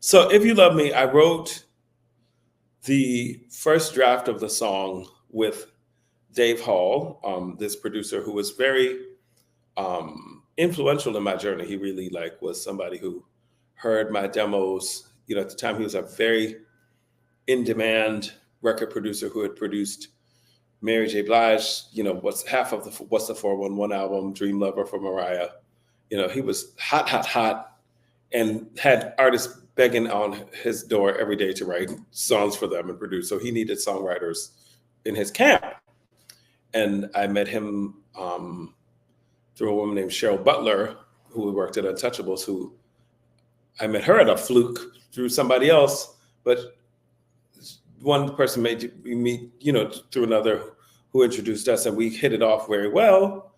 So if you love me, I wrote the first draft of the song with Dave Hall, this producer who was very influential in my journey. He really was somebody who heard my demos. At the time he was a very in demand record producer who had produced Mary J. Blige, what's half of the What's the 411 album, Dream Lover for Mariah. He was hot, hot, hot, and had artists begging on his door every day to write songs for them and produce. So he needed songwriters in his camp. And I met him through a woman named Cheryl Butler, who worked at Untouchables, who I met her at a fluke through somebody else, but one person made me meet, through another who introduced us, and we hit it off very well.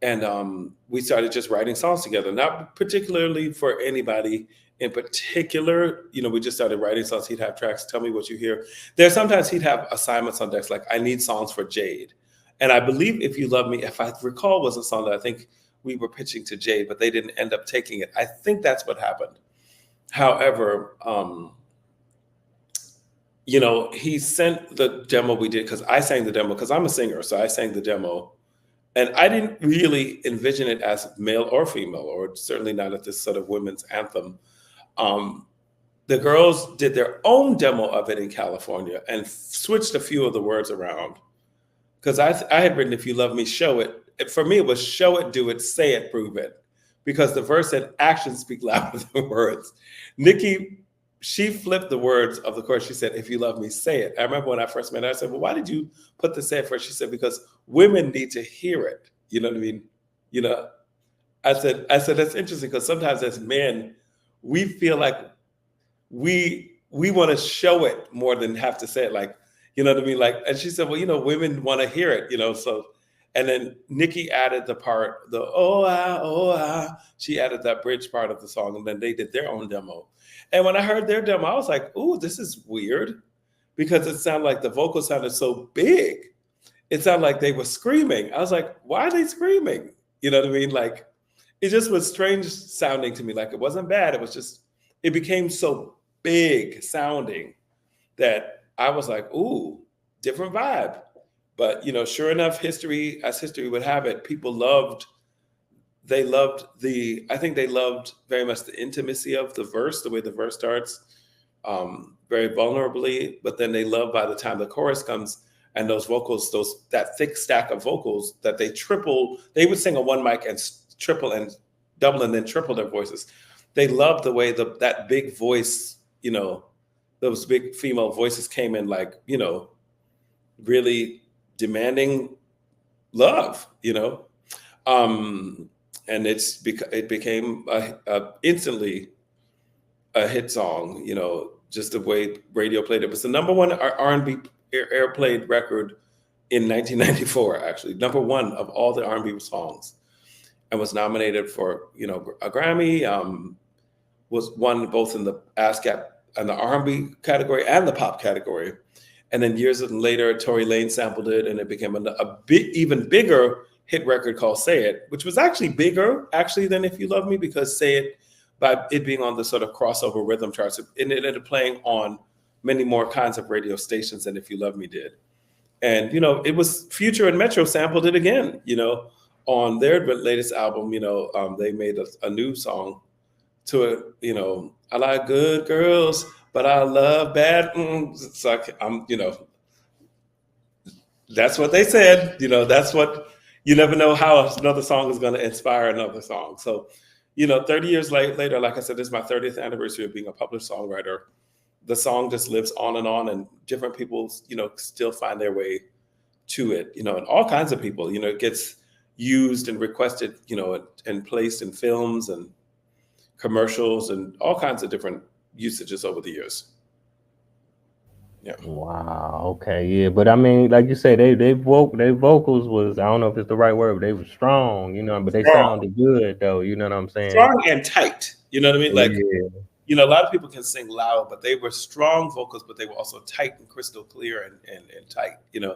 And we started just writing songs together, not particularly for anybody in particular. We just started writing songs. He'd have tracks, tell me what you hear. Sometimes he'd have assignments on decks, like I need songs for Jade. And I believe If You Love Me, if I recall, was a song that I think we were pitching to Jade, but they didn't end up taking it. I think that's what happened. However, he sent the demo we did, because I sang the demo, because I'm a singer, so I sang the demo. And I didn't really envision it as male or female, or certainly not at this sort of women's anthem. The girls did their own demo of it in California and switched a few of the words around. Because I had written, If You Love Me, Show It. For me, it was show it, do it, say it, prove it. Because the verse said, actions speak louder than words. Nikki, she flipped the words of the chorus. She said, if you love me, say it. I remember when I first met her, I said, well, why did you put the say it first? She said, because women need to hear it. You know what I mean? I said, that's interesting, because sometimes as men, we feel like we want to show it more than have to say it. Like, you know what I mean? And she said, well, women want to hear it, so. And then Nikki added the part, she added that bridge part of the song, and then they did their own demo. And when I heard their demo, I was like, ooh, this is weird, because it sounded like the vocals sounded so big. It sounded like they were screaming. I was like, why are they screaming? You know what I mean? It just was strange sounding to me. It wasn't bad. It was just, it became so big sounding that I was like, ooh, different vibe. But, sure enough, history would have it, people loved very much the intimacy of the verse, the way the verse starts, very vulnerably. But then they love, by the time the chorus comes and those vocals, that thick stack of vocals that they would sing on one mic and triple and double and then triple their voices. They loved the way that big voice, those big female voices came in, really demanding love, and it became instantly a hit song, just the way radio played it. It was the number one R&B airplayed record in 1994, actually, number one of all the R&B songs, and was nominated for, a Grammy, was won both in the ASCAP and the R&B category and the pop category. And then years later, Tori Lanez sampled it, and it became even bigger hit record called Say It, which was actually bigger than If You Love Me, because Say It, by it being on the sort of crossover rhythm charts, it ended up playing on many more kinds of radio stations than If You Love Me did. And, it was Future and Metro sampled it again, on their latest album. They made a new song to it, I like good girls, but I love bad. So that's what they said. That's what, you never know how another song is going to inspire another song. So, 30 years later, like I said, this is my 30th anniversary of being a published songwriter. The song just lives on, and different people, still find their way to it, and all kinds of people, it gets used and requested, and placed in films and commercials and all kinds of different usages over the years. Yeah. Wow. Okay. Yeah. But I mean, like you say, they vocals was, I don't know if it's the right word, but they were strong, but they sounded good though. You know what I'm saying? Strong and tight. You know what I mean? Yeah. A lot of people can sing loud, but they were strong vocals, but they were also tight and crystal clear and tight. Yeah.